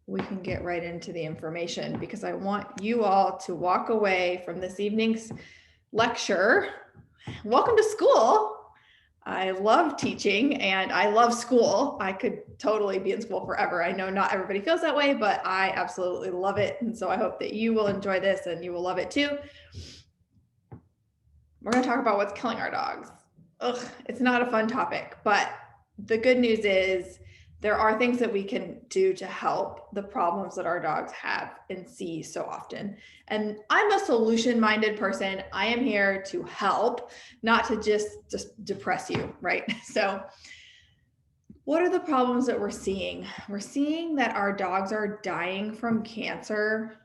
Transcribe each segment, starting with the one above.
we can get right into the information, because I want you all to walk away from this evening's lecture. Welcome to school. I love teaching and I love school. I could totally be in school forever. I know not everybody feels that way, but I absolutely love it. And so I hope that you will enjoy this and you will love it too. We're going to talk about what's killing our dogs. Ugh, it's not a fun topic, but the good news is there are things that we can do to help the problems that our dogs have and see so often. And I'm a solution-minded person. I am here to help, not to just depress you, right? So what are the problems that we're seeing? We're seeing that our dogs are dying from cancer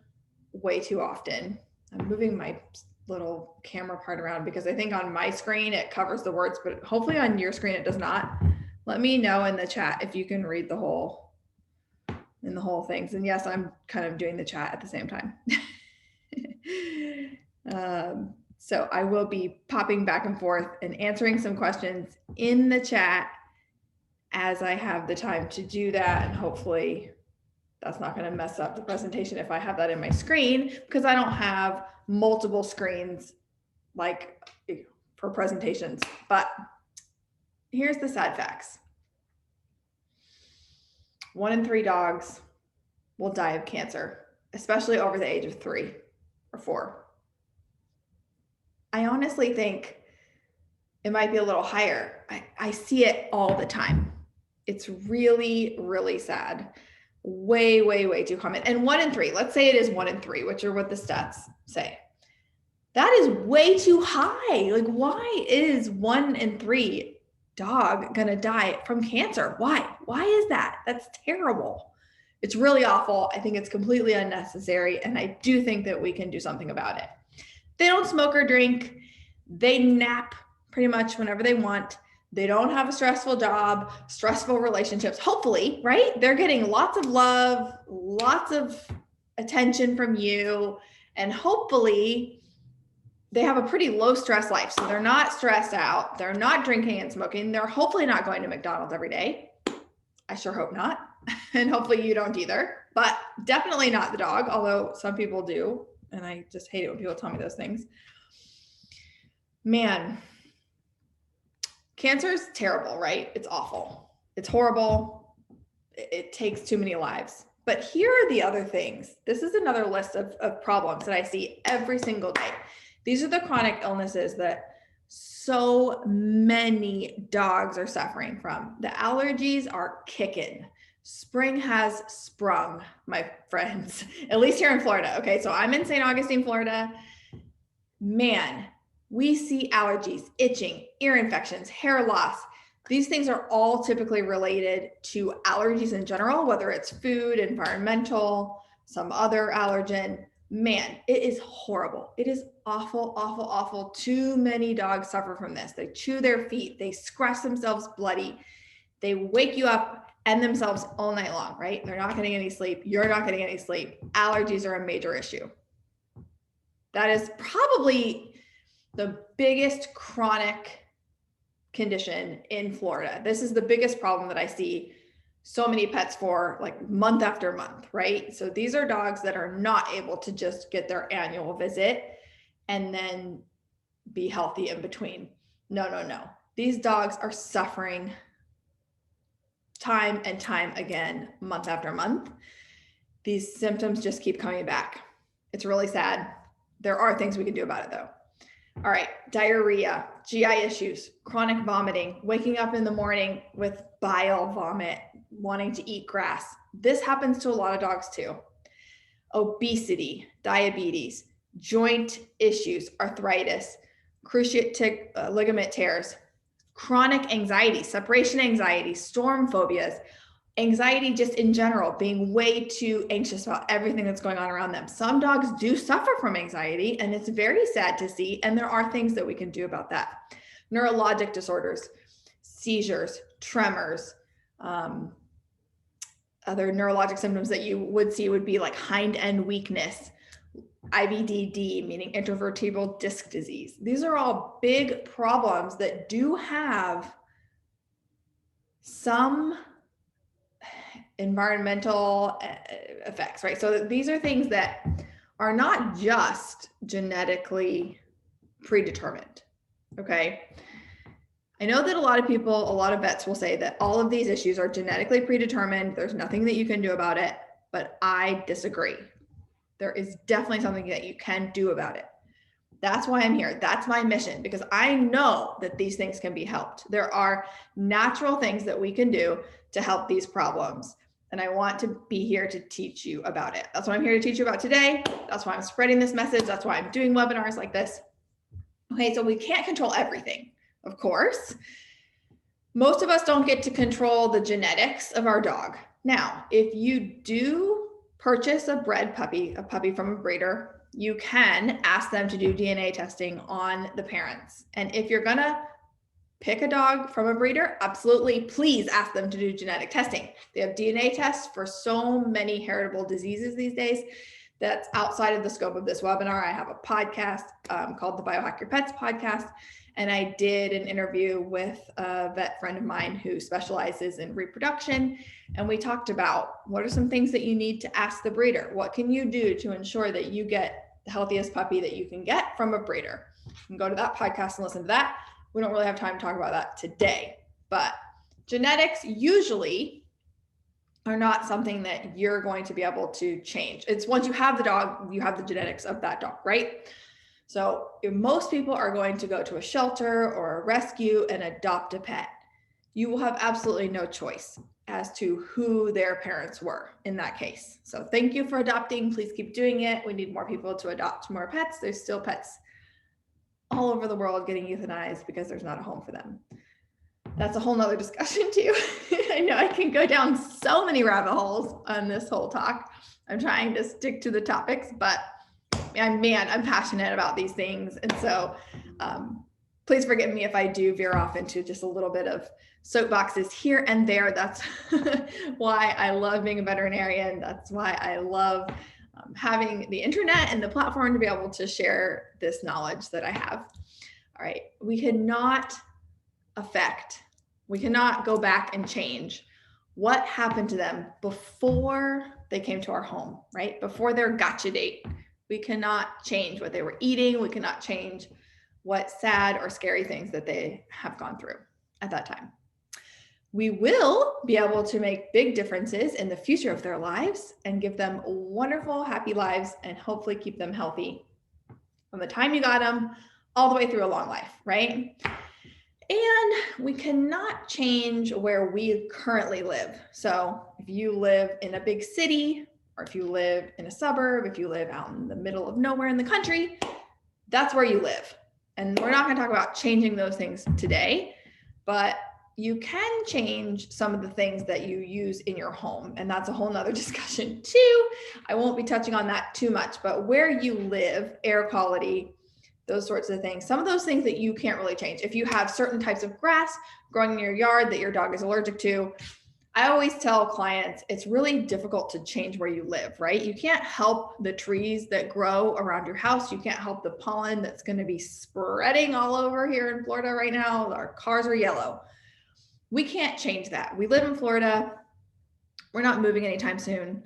way too often. I'm moving my little camera part around because I think on my screen it covers the words, but hopefully on your screen it does not. Let me know in the chat if you can read the whole things. And yes, I'm kind of doing the chat at the same time. So I will be popping back and forth and answering some questions in the chat as I have the time to do that. And hopefully that's not going to mess up the presentation if I have that in my screen, because I don't have multiple screens like for presentations. But here's the sad facts. 1 in 3 dogs will die of cancer, especially over the age of 3 or 4. I honestly think it might be a little higher. I see it all the time. It's really, really sad. Way, way, way too common. And 1 in 3, let's say it is 1 in 3, which are what the stats say. That is way too high. Like, why is 1 in 3 dog gonna die from cancer? Why is that? That's terrible. It's really awful. I think it's completely unnecessary, and I do think that we can do something about it. They don't smoke or drink. They nap pretty much whenever they want. They don't have a stressful job, stressful relationships, hopefully, right? They're getting lots of love, lots of attention from you, and hopefully they have a pretty low stress life. So they're not stressed out. They're not drinking and smoking. They're hopefully not going to McDonald's every day. I sure hope not. And hopefully you don't either, but definitely not the dog, although some people do. And I just hate it when people tell me those things. Man, cancer is terrible, right? It's awful. It's horrible. It takes too many lives. But here are the other things. This is another list of problems that I see every single day. These are the chronic illnesses that so many dogs are suffering from. The allergies are kicking. Spring has sprung, my friends, at least here in Florida. Okay, so I'm in St. Augustine, Florida. Man, we see allergies, itching, ear infections, hair loss. These things are all typically related to allergies in general, whether it's food, environmental, some other allergen. Man, it is horrible. It is awful, awful, awful. Too many dogs suffer from this. They chew their feet, they scratch themselves bloody, they wake you up and themselves all night long, right? They're not getting any sleep. You're not getting any sleep. Allergies are a major issue. That is probably the biggest chronic condition in Florida. This is the biggest problem that I see so many pets for, like month after month, right? So these are dogs that are not able to just get their annual visit and then be healthy in between. No. These dogs are suffering time and time again, month after month. These symptoms just keep coming back. It's really sad. There are things we can do about it though. All right, diarrhea, GI issues, chronic vomiting, waking up in the morning with bile vomit, wanting to eat grass. This happens to a lot of dogs too. Obesity, diabetes, joint issues, arthritis, cruciate ligament tears, chronic anxiety, separation anxiety, storm phobias, anxiety just in general, being way too anxious about everything that's going on around them. Some dogs do suffer from anxiety, and it's very sad to see, and there are things that we can do about that. Neurologic disorders, seizures, tremors, other neurologic symptoms that you would see would be like hind end weakness, IVDD, meaning intervertebral disc disease. These are all big problems that do have some environmental effects, right? So these are things that are not just genetically predetermined, okay? I know that a lot of people, a lot of vets will say that all of these issues are genetically predetermined. There's nothing that you can do about it, but I disagree. There is definitely something that you can do about it. That's why I'm here. That's my mission, because I know that these things can be helped. There are natural things that we can do to help these problems. And I want to be here to teach you about it. That's what I'm here to teach you about today. That's why I'm spreading this message. That's why I'm doing webinars like this. Okay, so we can't control everything, of course. Most of us don't get to control the genetics of our dog. Now, if you do purchase a bred puppy, a puppy from a breeder, you can ask them to do DNA testing on the parents. And if you're gonna pick a dog from a breeder, absolutely, please ask them to do genetic testing. They have DNA tests for so many heritable diseases these days. That's outside of the scope of this webinar. I have a podcast called the Biohack Your Pets podcast. And I did an interview with a vet friend of mine who specializes in reproduction. And we talked about what are some things that you need to ask the breeder? What can you do to ensure that you get the healthiest puppy that you can get from a breeder? You can go to that podcast and listen to that. We don't really have time to talk about that today, but genetics usually are not something that you're going to be able to change. It's once you have the dog, you have the genetics of that dog, right? So most people are going to go to a shelter or a rescue and adopt a pet. You will have absolutely no choice as to who their parents were in that case. So thank you for adopting. Please keep doing it. We need more people to adopt more pets. There's still pets all over the world getting euthanized because there's not a home for them. That's a whole nother discussion too. I know I can go down so many rabbit holes on this whole talk. I'm trying to stick to the topics, but I'm passionate about these things. And so please forgive me if I do veer off into just a little bit of soapboxes here and there. That's why I love being a veterinarian. That's why I love having the internet and the platform to be able to share this knowledge that I have. All right, we cannot go back and change what happened to them before they came to our home, right? Before their gotcha date. We cannot change what they were eating. We cannot change what sad or scary things that they have gone through at that time. We will be able to make big differences in the future of their lives and give them wonderful, happy lives and hopefully keep them healthy from the time you got them all the way through a long life, right? And we cannot change where we currently live. So if you live in a big city, or if you live in a suburb, if you live out in the middle of nowhere in the country, that's where you live. And we're not going to talk about changing those things today, but you can change some of the things that you use in your home. And that's a whole nother discussion too. I won't be touching on that too much, but where you live, air quality, those sorts of things, some of those things that you can't really change. If you have certain types of grass growing in your yard that your dog is allergic to, I always tell clients, it's really difficult to change where you live, right? You can't help the trees that grow around your house. You can't help the pollen that's going to be spreading all over here in Florida right now. Our cars are yellow. We can't change that. We live in Florida. We're not moving anytime soon.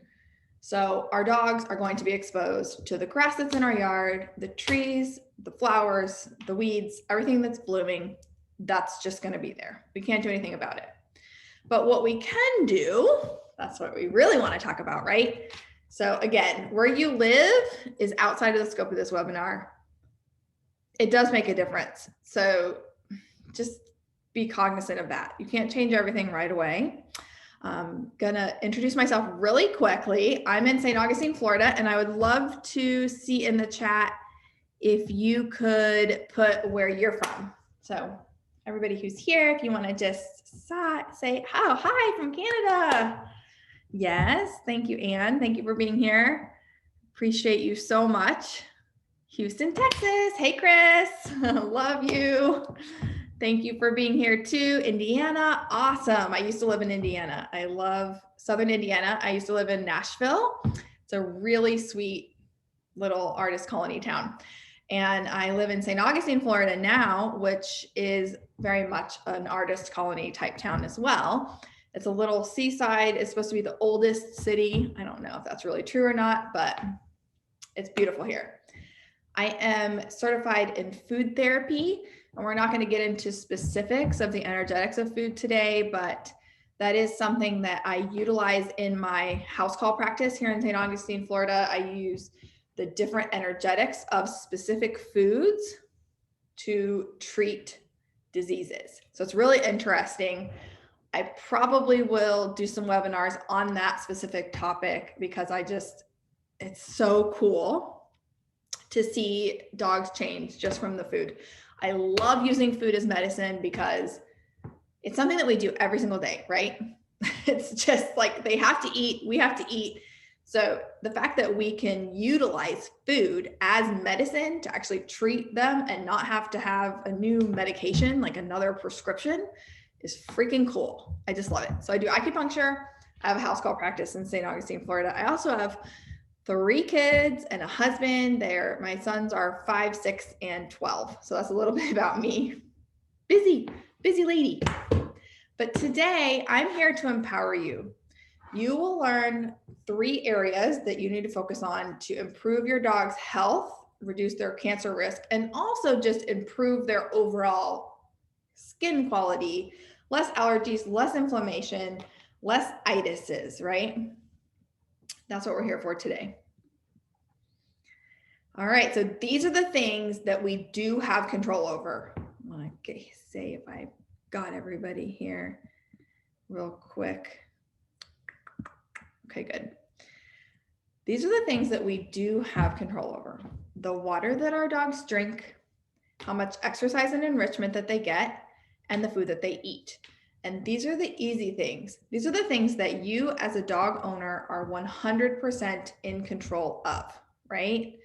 So our dogs are going to be exposed to the grass that's in our yard, the trees, the flowers, the weeds, everything that's blooming. That's just going to be there. We can't do anything about it. But what we can do, that's what we really want to talk about, right? So again, where you live is outside of the scope of this webinar. It does make a difference. So just be cognizant of that. You can't change everything right away. I'm gonna introduce myself really quickly. I'm in St. Augustine, Florida, and I would love to see in the chat if you could put where you're from. So everybody who's here, if you want to just say, oh, hi from Canada. Yes, thank you, Anne. Thank you for being here. Appreciate you so much. Houston, Texas. Hey, Chris. Love you. Thank you for being here too. Indiana, awesome. I used to live in Indiana. I love Southern Indiana. I used to live in Nashville. It's a really sweet little artist colony town. And I live in St. Augustine, Florida now, which is very much an artist colony type town as well. It's a little seaside. It's supposed to be the oldest city. I don't know if that's really true or not, but it's beautiful here. I am certified in food therapy, and we're not going to get into specifics of the energetics of food today, but that is something that I utilize in my house call practice here in St. Augustine, Florida. I use the different energetics of specific foods to treat diseases. So it's really interesting. I probably will do some webinars on that specific topic because it's so cool to see dogs change just from the food. I love using food as medicine because it's something that we do every single day, right? It's just like they have to eat, we have to eat. So the fact that we can utilize food as medicine to actually treat them and not have to have a new medication, like another prescription, is freaking cool. I just love it. So I do acupuncture. I have a house call practice in St. Augustine, Florida. I also have 3 kids and a husband. My sons are 5, 6, and 12. So that's a little bit about me. Busy lady. But today I'm here to empower you. You will learn 3 areas that you need to focus on to improve your dog's health, reduce their cancer risk, and also just improve their overall skin quality, less allergies, less inflammation, less itises, right? That's what we're here for today. All right, so these are the things that we do have control over. I want to say if I got everybody here real quick. Okay, good. These are the things that we do have control over. The water that our dogs drink, how much exercise and enrichment that they get, and the food that they eat. And these are the easy things. These are the things that you as a dog owner are 100% in control of, right?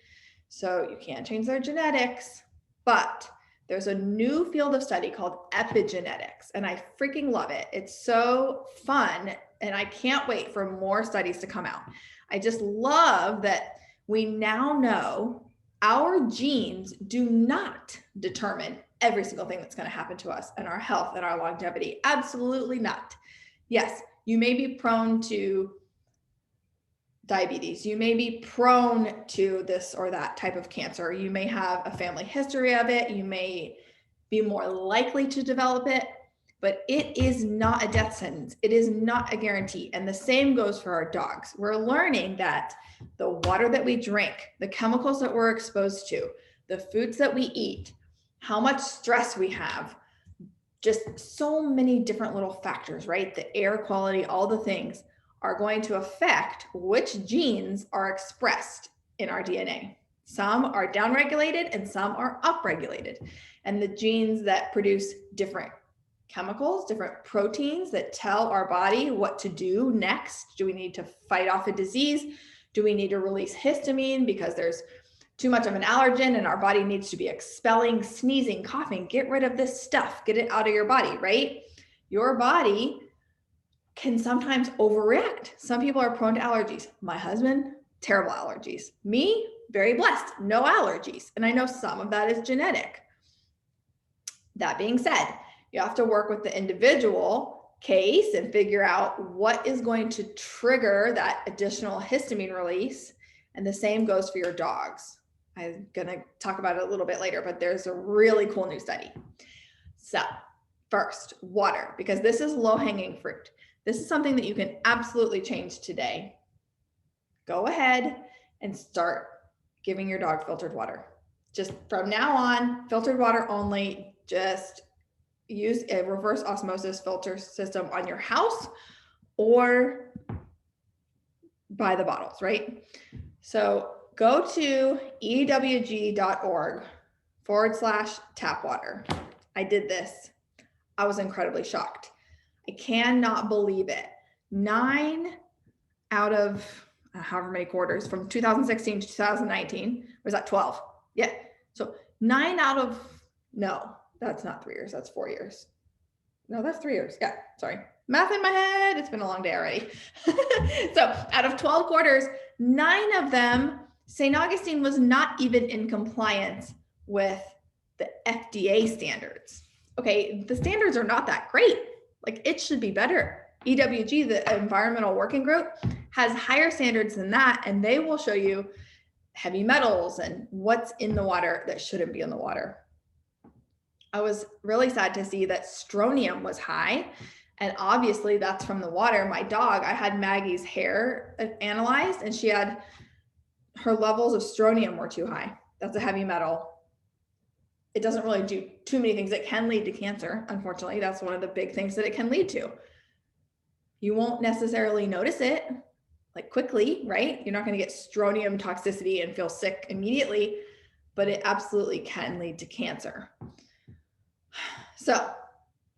So you can't change their genetics, but there's a new field of study called epigenetics, and I freaking love it. It's so fun, and I can't wait for more studies to come out. I just love that we now know our genes do not determine every single thing that's going to happen to us and our health and our longevity. Absolutely not. Yes, you may be prone to diabetes. You may be prone to this or that type of cancer. You may have a family history of it. You may be more likely to develop it, but it is not a death sentence. It is not a guarantee. And the same goes for our dogs. We're learning that the water that we drink, the chemicals that we're exposed to, the foods that we eat, how much stress we have, just so many different little factors, right? The air quality, all the things are going to affect which genes are expressed in our DNA. Some are downregulated and some are upregulated. And the genes that produce different chemicals, different proteins that tell our body what to do next. Do we need to fight off a disease? Do we need to release histamine because there's too much of an allergen and our body needs to be expelling, sneezing, coughing? Get rid of this stuff, get it out of your body, right? Your body can sometimes overreact. Some people are prone to allergies. My husband, terrible allergies. Me, very blessed, no allergies. And I know some of that is genetic. That being said, you have to work with the individual case and figure out what is going to trigger that additional histamine release. And the same goes for your dogs. I'm going to talk about it a little bit later, but there's a really cool new study. So first, water, because this is low-hanging fruit. This is something that you can absolutely change today. Go ahead and start giving your dog filtered water. Just from now on, filtered water only. Just use a reverse osmosis filter system on your house or buy the bottles, right? So go to ewg.org/tap water. I did this. I was incredibly shocked. I cannot believe it. 9 out of however many quarters from 2016 to 2019, was that 12? Yeah. So 9 out of, no, that's not 3 years. That's 4 years. No, that's 3 years. Yeah. Sorry. Math in my head. It's been a long day already. So out of 12 quarters, 9 of them, St. Augustine was not even in compliance with the FDA standards. Okay. The standards are not that great. Like, it should be better. EWG, the Environmental Working Group, has higher standards than that, and they will show you heavy metals and what's in the water that shouldn't be in the water. I was really sad to see that strontium was high, and obviously that's from the water. My dog, I had Maggie's hair analyzed, and she had, her levels of strontium were too high. That's a heavy metal. It doesn't really do too many things. It can lead to cancer, unfortunately. That's one of the big things that it can lead to. You won't necessarily notice it like quickly, right? You're not going to get strontium toxicity and feel sick immediately, but it absolutely can lead to cancer. So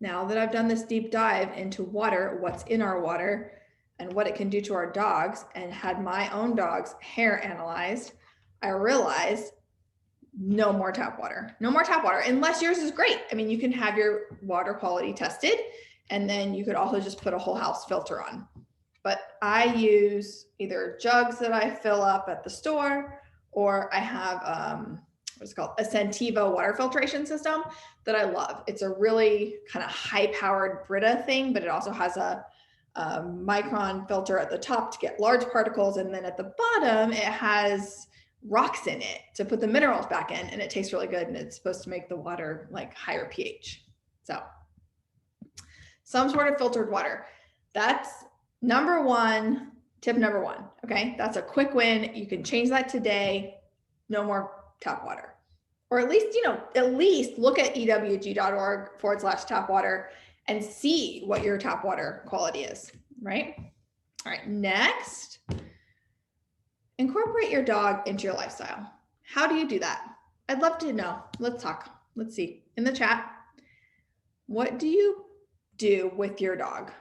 now that I've done this deep dive into water, what's in our water and what it can do to our dogs, and had my own dog's hair analyzed, I realized no more tap water. No more tap water, unless yours is great. I mean, you can have your water quality tested, and then you could also just put a whole house filter on. But I use either jugs that I fill up at the store, or I have what's it called, a Sentiva water filtration system that I love. It's a really kind of high-powered Brita thing, but it also has a micron filter at the top to get large particles, and then at the bottom it has rocks in it to put the minerals back in, and it tastes really good, and it's supposed to make the water like higher pH. So some sort of filtered water. That's number one, tip number one. Okay, that's a quick win. You can change that today. No more tap water, or at least, at least look at ewg.org/tap water and see what your tap water quality is, right? All right, next, incorporate your dog into your lifestyle. How do you do that? I'd love to know. Let's talk. Let's see in the chat. What do you do with your dog?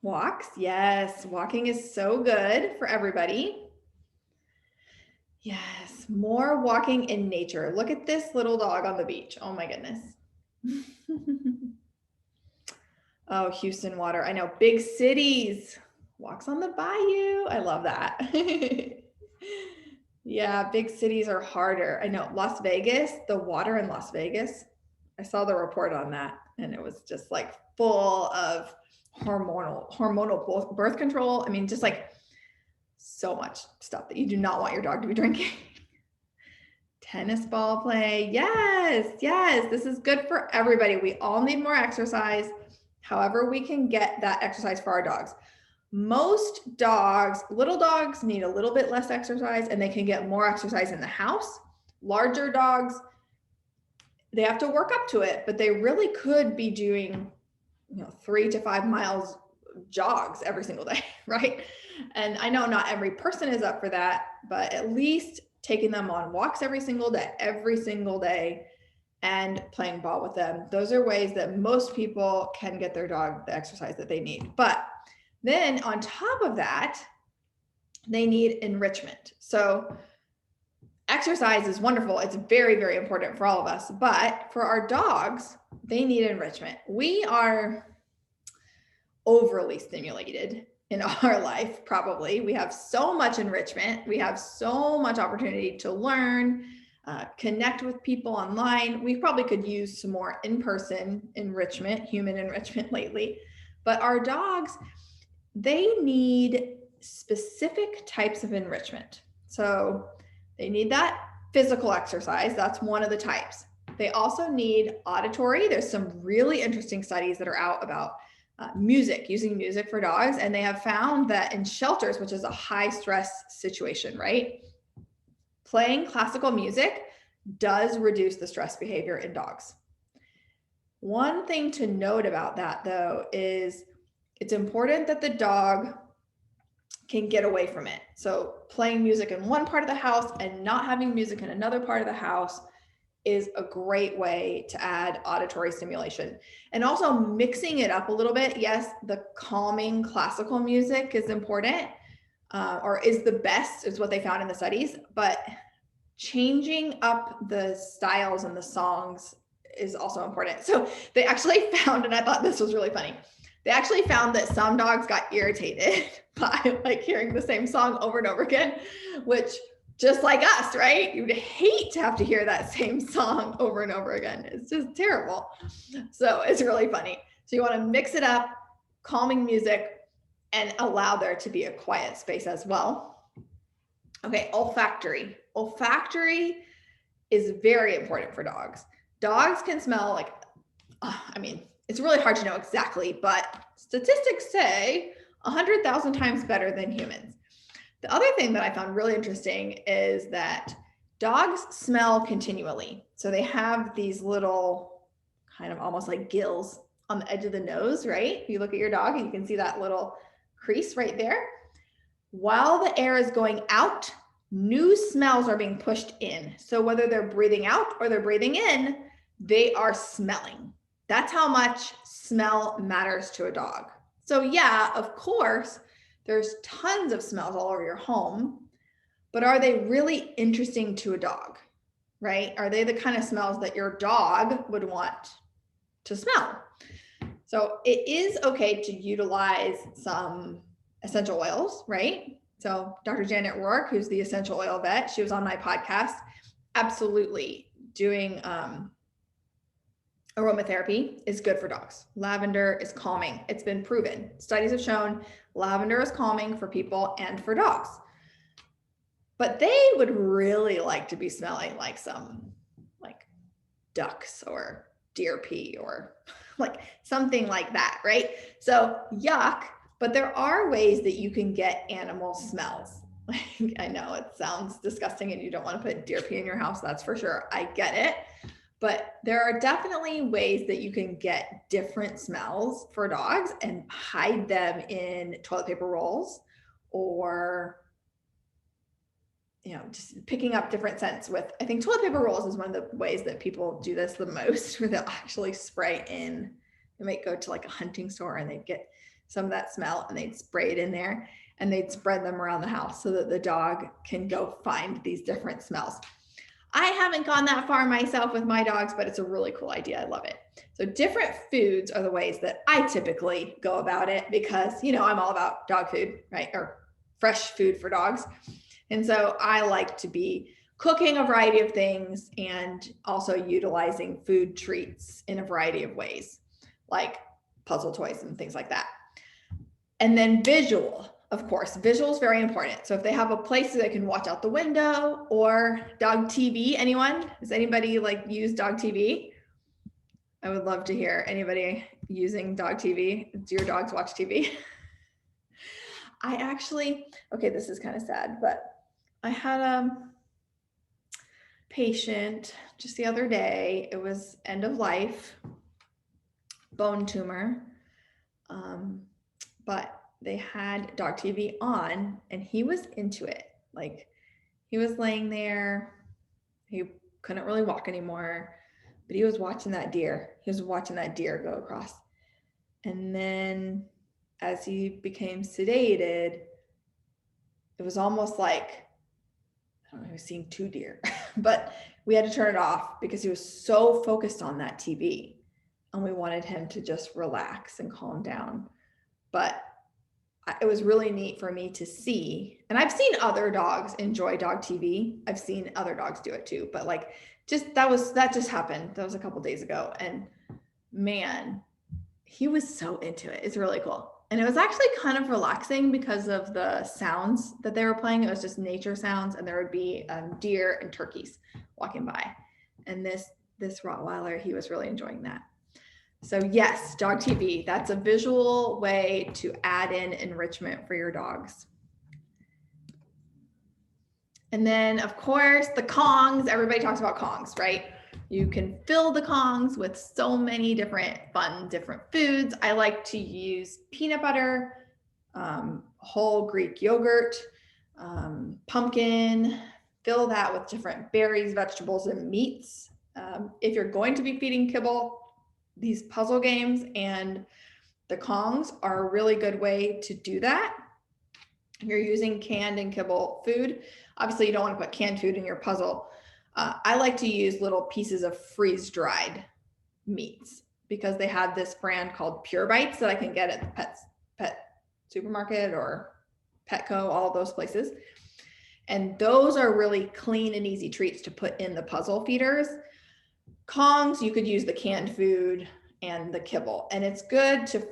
Walks. Yes, walking is so good for everybody. Yes, more walking in nature. Look at this little dog on the beach. Oh my goodness. Oh, Houston water. I know, big cities. Walks on the bayou. I love that. Yeah, big cities are harder. I know, Las Vegas, the water in Las Vegas, I saw the report on that, and it was just like full of hormonal birth control. I mean, just like so much stuff that you do not want your dog to be drinking. Tennis ball play. Yes, yes, this is good for everybody. We all need more exercise. However, we can get that exercise for our dogs. Most dogs, little dogs, need a little bit less exercise, and they can get more exercise in the house. Larger dogs, they have to work up to it, but they really could be doing 3 to 5 miles jogs every single day, right? And I know not every person is up for that, but at least taking them on walks every single day, and playing ball with them. Those are ways that most people can get their dog the exercise that they need. But then on top of that, they need enrichment. So exercise is wonderful. It's very, very important for all of us, but for our dogs, they need enrichment. We are overly stimulated in our life, probably. We have so much enrichment. We have so much opportunity to learn, connect with people online. We probably could use some more in-person enrichment, human enrichment lately. But our dogs, they need specific types of enrichment. So they need that physical exercise. That's one of the types. They also need auditory. There's some really interesting studies that are out about music, using music for dogs. And they have found that in shelters, which is a high stress situation, right? Playing classical music does reduce the stress behavior in dogs. One thing to note about that, though, is it's important that the dog can get away from it. So playing music in one part of the house and not having music in another part of the house is a great way to add auditory stimulation. And also mixing it up a little bit. Yes, the calming classical music is important, or is the best, is what they found in the studies, but changing up the styles and the songs is also important. So they actually found, and I thought this was really funny, they actually found that some dogs got irritated by like hearing the same song over and over again, which just like us, right? You'd hate to have to hear that same song over and over again. It's just terrible. So it's really funny. So you want to mix it up, calming music, and allow there to be a quiet space as well. Okay, olfactory. Olfactory is very important for dogs. Dogs can smell like, I mean, it's really hard to know exactly, but statistics say 100,000 times better than humans. The other thing that I found really interesting is that dogs smell continually. So they have these little kind of almost like gills on the edge of the nose, right? You look at your dog and you can see that little crease right there. While the air is going out, new smells are being pushed in. So whether they're breathing out or they're breathing in, they are smelling. That's how much smell matters to a dog. So yeah, of course, there's tons of smells all over your home, but are they really interesting to a dog, right? Are they the kind of smells that your dog would want to smell? So it is okay to utilize some essential oils, right? So Dr. Janet Rourke, who's the essential oil vet, she was on my podcast, absolutely doing aromatherapy is good for dogs. Lavender is calming. It's been proven. Studies have shown lavender is calming for people and for dogs. But they would really like to be smelling like some like ducks or deer pee or like something like that, right? So yuck, but there are ways that you can get animal smells. I know it sounds disgusting and you don't want to put deer pee in your house, that's for sure. I get it. But there are definitely ways that you can get different smells for dogs and hide them in toilet paper rolls or, just picking up different scents with, I think toilet paper rolls is one of the ways that people do this the most, where they'll actually spray in. They might go to like a hunting store and they'd get some of that smell and they'd spray it in there and they'd spread them around the house so that the dog can go find these different smells. I haven't gone that far myself with my dogs, but it's a really cool idea. I love it. So different foods are the ways that I typically go about it because, I'm all about dog food, right? Or fresh food for dogs. And so I like to be cooking a variety of things and also utilizing food treats in a variety of ways, like puzzle toys and things like that. And then visual. Of course, visual is very important. So if they have a place that they can watch out the window or dog TV, anyone? Does anybody use dog TV? I would love to hear anybody using dog TV. Do your dogs watch TV? I actually, okay, this is kind of sad, but I had a patient just the other day. It was end of life, bone tumor, but they had dog TV on and he was into it. He was laying there, he couldn't really walk anymore, but he was watching that deer. He was watching that deer go across. And then as he became sedated, it was almost like, I don't know, he was seeing two deer, but we had to turn it off because he was so focused on that TV and we wanted him to just relax and calm down. But it was really neat for me to see, and I've seen other dogs enjoy dog TV. I've seen other dogs do it too, but that just happened. That was a couple days ago, and man, he was so into it. It's really cool. And it was actually kind of relaxing because of the sounds that they were playing. It was just nature sounds, and there would be deer and turkeys walking by. And this Rottweiler, he was really enjoying that. So yes, dog TV, that's a visual way to add in enrichment for your dogs. And then of course the Kongs, everybody talks about Kongs, right? You can fill the Kongs with so many different fun, different foods. I like to use peanut butter, whole Greek yogurt, pumpkin, fill that with different berries, vegetables, and meats. If you're going to be feeding kibble, these puzzle games and the Kongs are a really good way to do that. If you're using canned and kibble food, obviously you don't want to put canned food in your puzzle. I like to use little pieces of freeze-dried meats because they have this brand called Pure Bites that I can get at the pet supermarket or Petco, all those places. And those are really clean and easy treats to put in the puzzle feeders. Kongs, you could use the canned food and the kibble. And it's good to,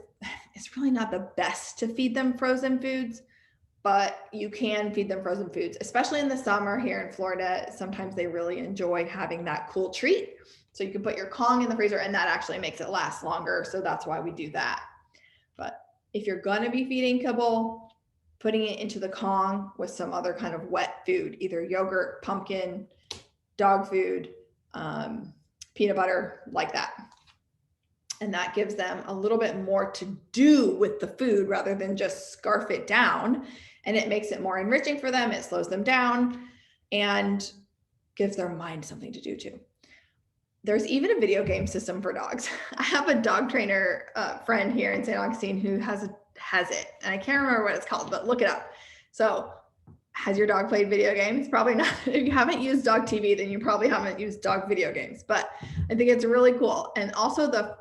it's really not the best to feed them frozen foods, but you can feed them frozen foods, especially in the summer here in Florida. Sometimes they really enjoy having that cool treat. So you can put your Kong in the freezer and that actually makes it last longer. So that's why we do that. But if you're going to be feeding kibble, putting it into the Kong with some other kind of wet food, either yogurt, pumpkin, dog food, peanut butter, like that. And that gives them a little bit more to do with the food rather than just scarf it down. And it makes it more enriching for them. It slows them down and gives their mind something to do too. There's even a video game system for dogs. I have a dog trainer friend here in St. Augustine who has it. And I can't remember what it's called, but look it up. So has your dog played video games? Probably not. If you haven't used dog TV, then you probably haven't used dog video games. But I think it's really cool. And also the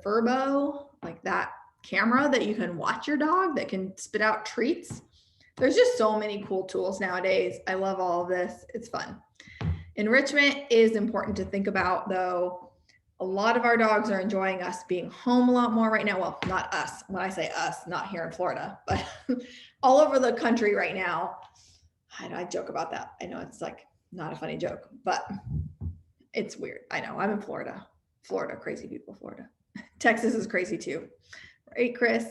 Furbo, like that camera that you can watch your dog that can spit out treats. There's just so many cool tools nowadays. I love all of this. It's fun. Enrichment is important to think about, though. A lot of our dogs are enjoying us being home a lot more right now. Well, not us. When I say us, not here in Florida, but all over the country right now. I joke about that. I know it's like not a funny joke, but it's weird. I know. I'm in Florida. Florida, crazy people, Florida. Texas is crazy too. Right, Chris?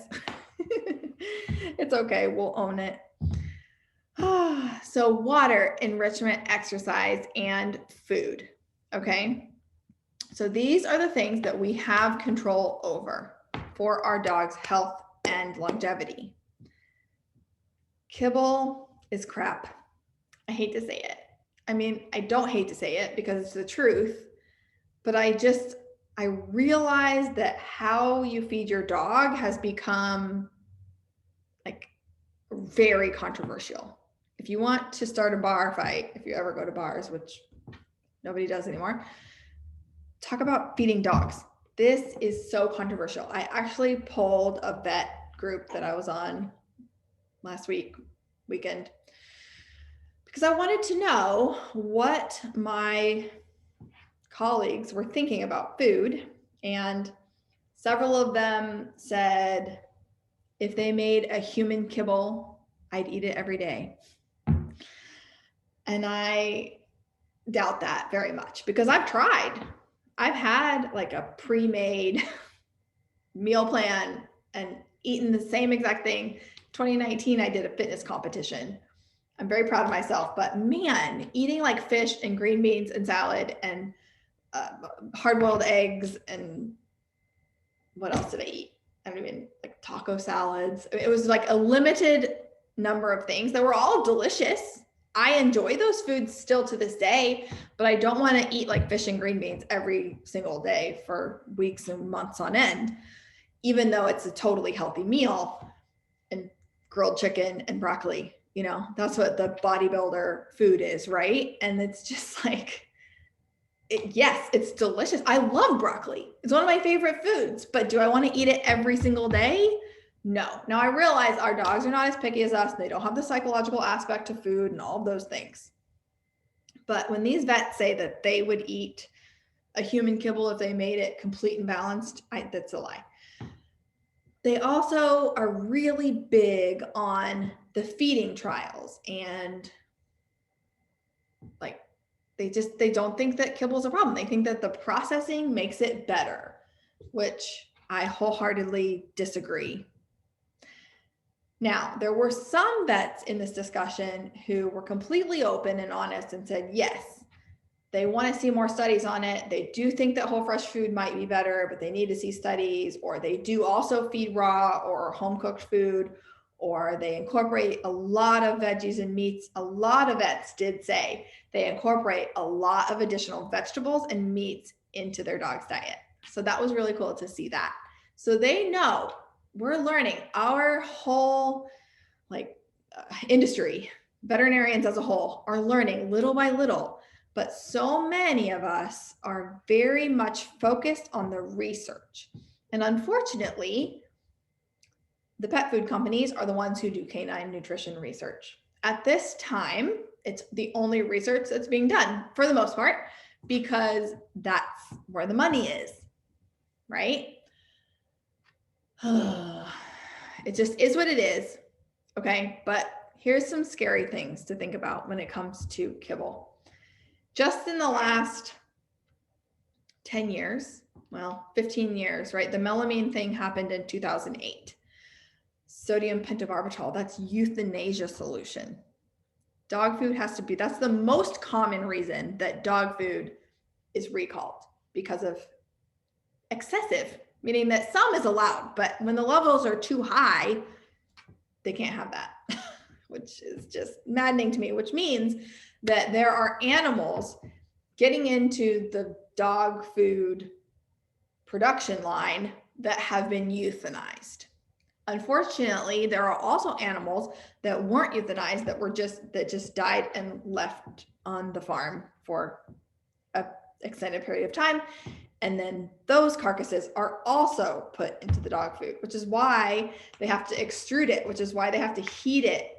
It's okay. We'll own it. So water, enrichment, exercise, and food. Okay. So these are the things that we have control over for our dog's health and longevity. Kibble is crap. I hate to say it. I mean, I don't hate to say it because it's the truth, but I realize that how you feed your dog has become like very controversial. If you want to start a bar fight, if you ever go to bars, which nobody does anymore, talk about feeding dogs. This is so controversial. I actually polled a vet group that I was on last weekend, because I wanted to know what my colleagues were thinking about food. And several of them said, if they made a human kibble, I'd eat it every day. And I doubt that very much, because I've tried. I've had like a pre-made meal plan and eaten the same exact thing. 2019, I did a fitness competition. I'm very proud of myself, but man, eating like fish and green beans and salad and hard-boiled eggs and what else did I eat? I don't even, like taco salads. I mean, it was like a limited number of things that were all delicious. I enjoy those foods still to this day, but I don't want to eat like fish and green beans every single day for weeks and months on end, even though it's a totally healthy meal and grilled chicken and broccoli. You know, that's what the bodybuilder food is, right? And it's just like, yes, it's delicious. I love broccoli. It's one of my favorite foods, but do I want to eat it every single day? No. Now I realize our dogs are not as picky as us. They don't have the psychological aspect to food and all of those things. But when these vets say that they would eat a human kibble if they made it complete and balanced, that's a lie. They also are really big on the feeding trials, and like they don't think that kibble is a problem. They think that the processing makes it better, which I wholeheartedly disagree. Now, there were some vets in this discussion who were completely open and honest and said, yes, they want to see more studies on it. They do think that whole fresh food might be better, but they need to see studies, or they do also feed raw or home cooked food, or they incorporate a lot of veggies and meats. A lot of vets did say they incorporate a lot of additional vegetables and meats into their dog's diet. So that was really cool to see that. So they know we're learning. Our whole industry, veterinarians as a whole, are learning little by little, but so many of us are very much focused on the research. And unfortunately, the pet food companies are the ones who do canine nutrition research. At this time, it's the only research that's being done for the most part, because that's where the money is, right? It just is what it is. Okay. But here's some scary things to think about when it comes to kibble. Just in the last 10 years, well, 15 years, right? The melamine thing happened in 2008. Sodium pentobarbital, that's euthanasia solution. Dog food has to be, that's the most common reason that dog food is recalled, because of excessive, meaning that some is allowed, but when the levels are too high, they can't have that, which is just maddening to me, which means that there are animals getting into the dog food production line that have been euthanized. Unfortunately, there are also animals that weren't euthanized that just died and left on the farm for an extended period of time. And then those carcasses are also put into the dog food, which is why they have to extrude it, which is why they have to heat it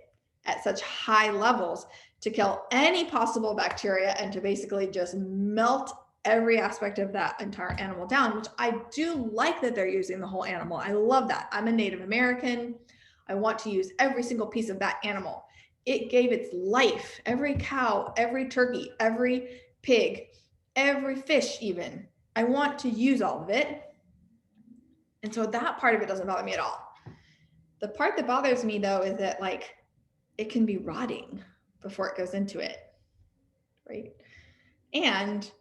at such high levels to kill any possible bacteria and to basically just melt every aspect of that entire animal down, which I do like that they're using the whole animal. I love that. I'm a Native American. I want to use every single piece of that animal. It gave its life, every cow, every turkey, every pig, every fish even. I want to use all of it. And so that part of it doesn't bother me at all. The part that bothers me though is that like it can be rotting before it goes into it, right? And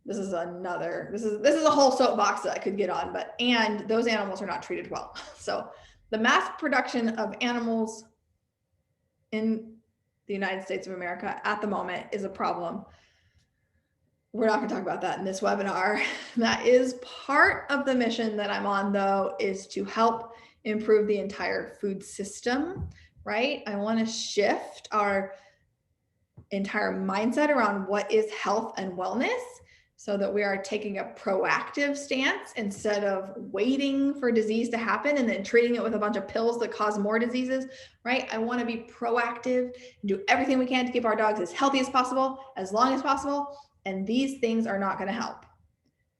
this is a whole soapbox that I could get on, and those animals are not treated well. So the mass production of animals in the United States of America at the moment is a problem. We're not going to talk about that in this webinar. That is part of the mission that I'm on, though, is to help improve the entire food system, right? I want to shift our entire mindset around what is health and wellness so that we are taking a proactive stance instead of waiting for disease to happen and then treating it with a bunch of pills that cause more diseases, right? I want to be proactive and do everything we can to keep our dogs as healthy as possible, as long as possible. And these things are not going to help.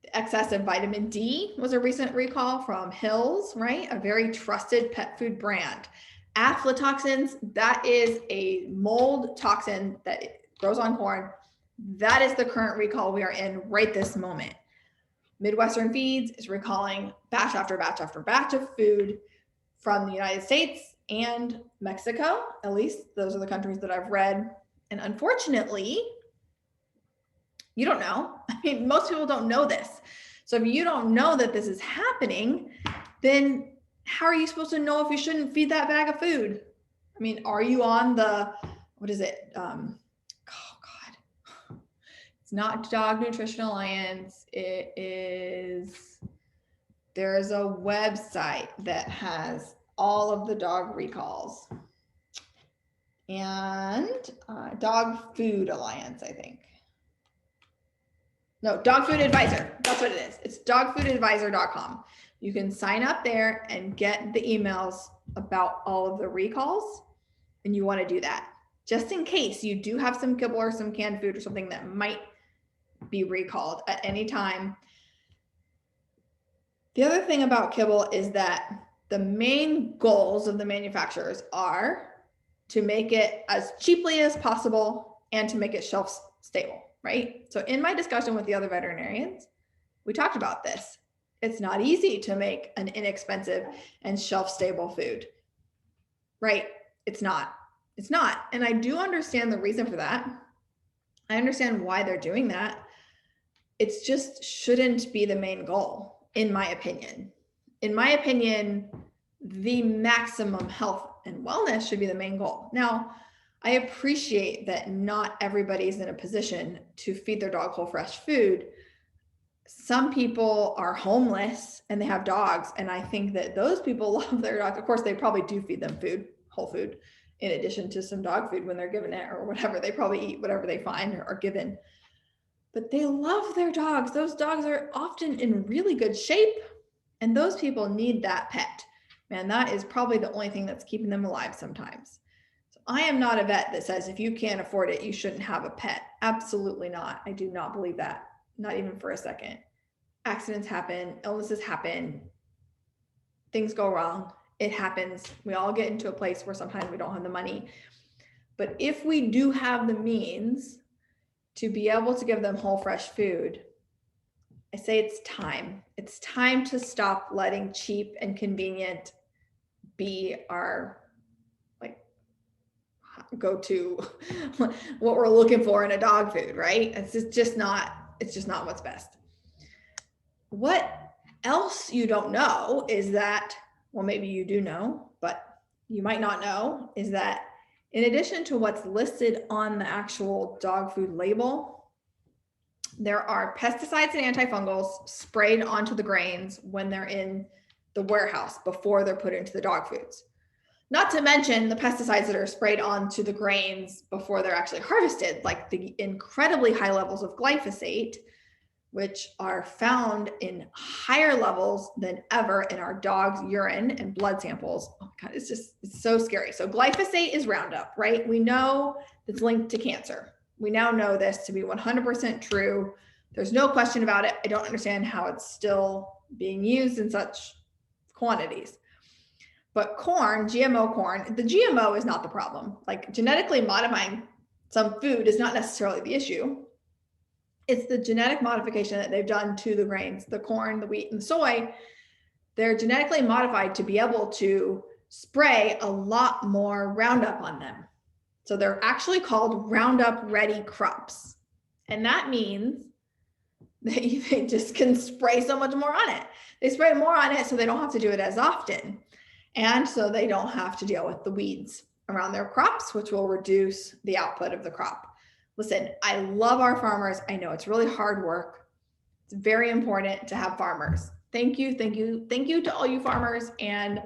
The excess of vitamin D was a recent recall from Hills, right? A very trusted pet food brand. Aflatoxins, that is a mold toxin that grows on corn. That is the current recall we are in right this moment. Midwestern Feeds is recalling batch after batch after batch of food from the United States and Mexico. At least those are the countries that I've read. And unfortunately, you don't know. I mean, most people don't know this. So if you don't know that this is happening, then how are you supposed to know if you shouldn't feed that bag of food? I mean, are you on the, what is it? It's not Dog Nutrition Alliance. It is, there's a website that has all of the dog recalls. And Dog Food Alliance, I think. No, Dog Food Advisor. That's what it is. It's dogfoodadvisor.com. You can sign up there and get the emails about all of the recalls. And you want to do that just in case you do have some kibble or some canned food or something that might be recalled at any time. The other thing about kibble is that the main goals of the manufacturers are to make it as cheaply as possible and to make it shelf stable, right? So in my discussion with the other veterinarians, we talked about this. It's not easy to make an inexpensive and shelf stable food, right? It's not. And I do understand the reason for that. I understand why they're doing that. It's just shouldn't be the main goal, in my opinion. In my opinion, the maximum health and wellness should be the main goal. Now, I appreciate that not everybody's in a position to feed their dog whole fresh food. Some people are homeless and they have dogs, and I think that those people love their dogs. Of course, they probably do feed them food, whole food, in addition to some dog food when they're given it or whatever. They probably eat whatever they find or are given. But they love their dogs. Those dogs are often in really good shape, and those people need that pet. Man, that is probably the only thing that's keeping them alive sometimes. So I am not a vet that says if you can't afford it, you shouldn't have a pet. Absolutely not. I do not believe that. Not even for a second. Accidents happen, illnesses happen, things go wrong. It happens. We all get into a place where sometimes we don't have the money. But if we do have the means to be able to give them whole, fresh food, I say it's time. It's time to stop letting cheap and convenient be our go-to what we're looking for in a dog food, right? It's just not what's best. What else you don't know is that, well, maybe you do know, but you might not know, is that in addition to what's listed on the actual dog food label, there are pesticides and antifungals sprayed onto the grains when they're in the warehouse before they're put into the dog foods. Not to mention the pesticides that are sprayed onto the grains before they're actually harvested, like the incredibly high levels of glyphosate, which are found in higher levels than ever in our dogs' urine and blood samples. Oh my God, it's so scary. So glyphosate is Roundup, right? We know it's linked to cancer. We now know this to be 100% true. There's no question about it. I don't understand how it's still being used in such quantities. But corn, GMO corn, the GMO is not the problem. Like genetically modifying some food is not necessarily the issue. It's the genetic modification that they've done to the grains, the corn, the wheat, and the soy. They're genetically modified to be able to spray a lot more Roundup on them. So they're actually called Roundup ready crops. And that means that they just can spray so much more on it. They spray more on it so they don't have to do it as often. And so they don't have to deal with the weeds around their crops, which will reduce the output of the crop. Listen, I love our farmers. I know it's really hard work. It's very important to have farmers. Thank you, thank you, thank you to all you farmers. And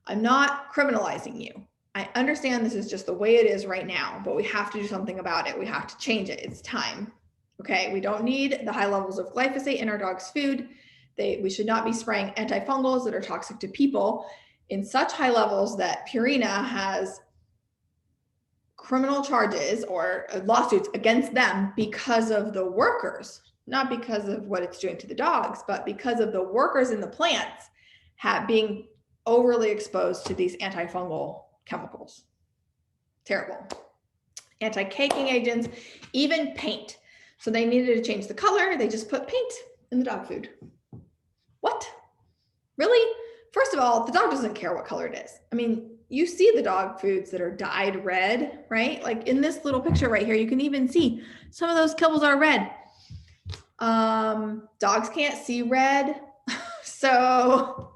I'm not criminalizing you. I understand this is just the way it is right now, but we have to do something about it. We have to change it. It's time. Okay, we don't need the high levels of glyphosate in our dog's food. We should not be spraying antifungals that are toxic to people in such high levels that Purina has criminal charges or lawsuits against them because of the workers, not because of what it's doing to the dogs, but because of the workers in the plants being overly exposed to these antifungal chemicals. Terrible. Anti-caking agents, even paint. So they needed to change the color. They just put paint in the dog food. What? Really? First of all, the dog doesn't care what color it is. I mean, you see the dog foods that are dyed red, right? Like in this little picture right here, you can even see some of those kibbles are red. Dogs can't see red. So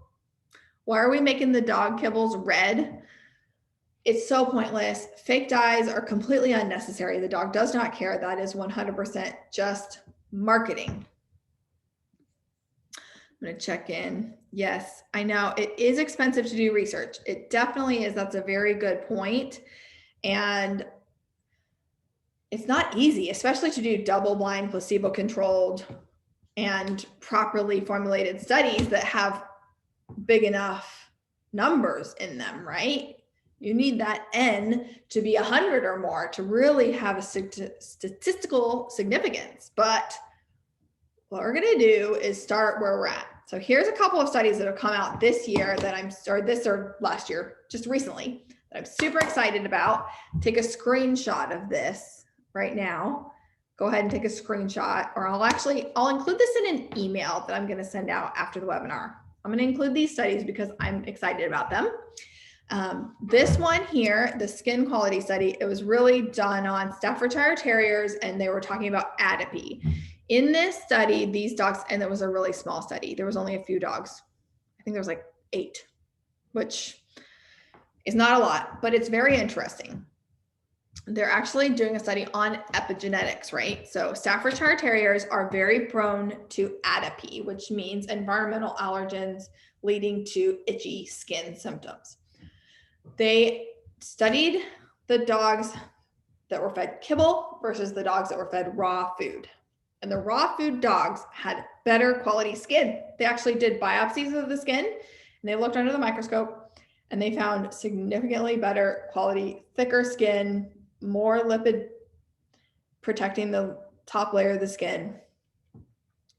why are we making the dog kibbles red? It's so pointless. Fake dyes are completely unnecessary. The dog does not care. That is 100% just marketing. I'm going to check in. Yes, I know it is expensive to do research. It definitely is. That's a very good point. And it's not easy, especially to do double-blind, placebo-controlled, and properly formulated studies that have big enough numbers in them, right? You need that N to be 100 or more to really have a statistical significance. But what we're going to do is start where we're at. So here's a couple of studies that have come out this year or last year, just recently, that I'm super excited about. Take a screenshot of this right now. Go ahead and take a screenshot, or I'll include this in an email that I'm going to send out after the webinar. I'm going to include these studies because I'm excited about them. This one here, the skin quality study, it was really done on Staffordshire Terriers, and they were talking about atopy. In this study, these dogs, and it was a really small study. There was only a few dogs. I think there was like 8, which is not a lot, but it's very interesting. They're actually doing a study on epigenetics, right? So Staffordshire Terriers are very prone to atopy, which means environmental allergens leading to itchy skin symptoms. They studied the dogs that were fed kibble versus the dogs that were fed raw food. And the raw food dogs had better quality skin. They actually did biopsies of the skin, and they looked under the microscope, and they found significantly better quality, thicker skin, more lipid protecting the top layer of the skin